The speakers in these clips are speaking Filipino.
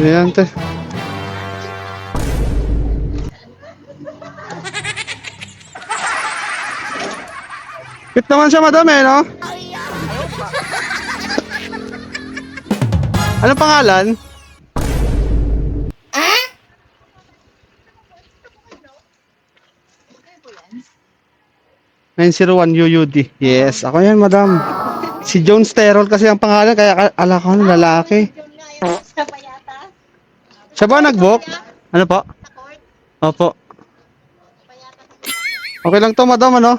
Ayan, te. Cute naman siya, madam, eh, no? Anong pangalan? 901 UUD. Yes, ako yan, madam. Si Jones Terrell kasi ang pangalan, kaya ala ko lalaki. Siya ba nag-book? Ano po? Opo. Okay lang to, madam, ano?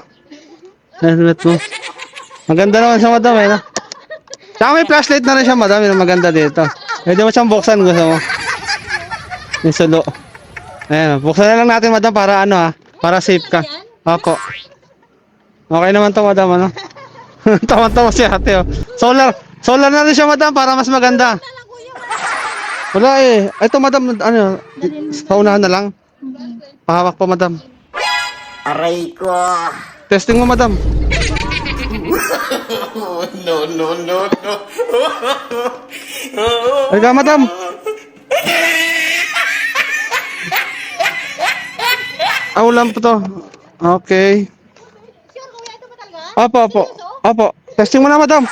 Helmet mo. Maganda naman siya, madam, eh, no? Saka may flashlight na rin siya, madam. Yung maganda dito. Pwede mo siyang buksan, gusto mo. Yung sulo. Ayan, buksan na lang natin, madam, para ano, ha? Para safe ka. Opo. Okay naman to, madam, ano? Tama-tama si ate, oh. Solar na rin siya, madam, para mas maganda. Wala eh. Ito, madam, ano, sa unahan na lang. Pahawak pa, madam. Aray ko. Testing mo, madam. No, no, no, no. Ay ka, madam. Ulam po to. Okay. Opo, opo. Opo. Testing mo na, madam.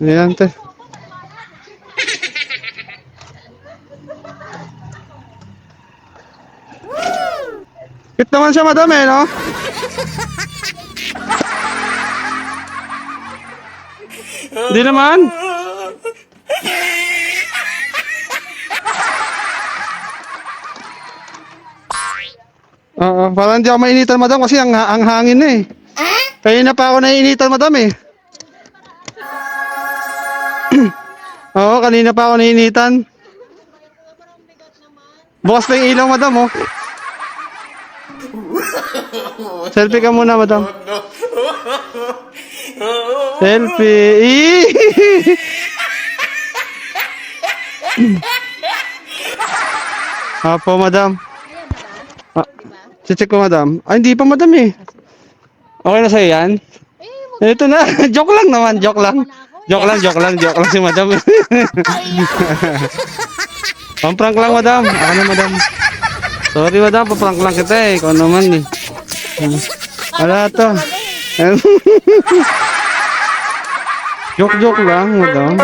Ayan, te. Cute naman siya, madam, eh, no? Hindi naman. Oo, parang hindi ako mainitan, madam, kasi ang hangin eh. Kaya na pa ako naiinitan, madam, eh. Oo, kanina pa ako naiinitan. Bukas na yung ilaw, madam, oh. Selfie ka muna, madam. Selfie. Apo, madam. Check ko, madam. Ay, hindi pa, madam, eh. Okay na sa'yo yan? Ito na. Joke lang naman. Joke lang. Joke lang si madam. Pamprank lang, madam. Ako na, madam. Sorry, madam. Paprank lang kita, eh. Ikaw naman, eh. Wala to. Joke lang, madam.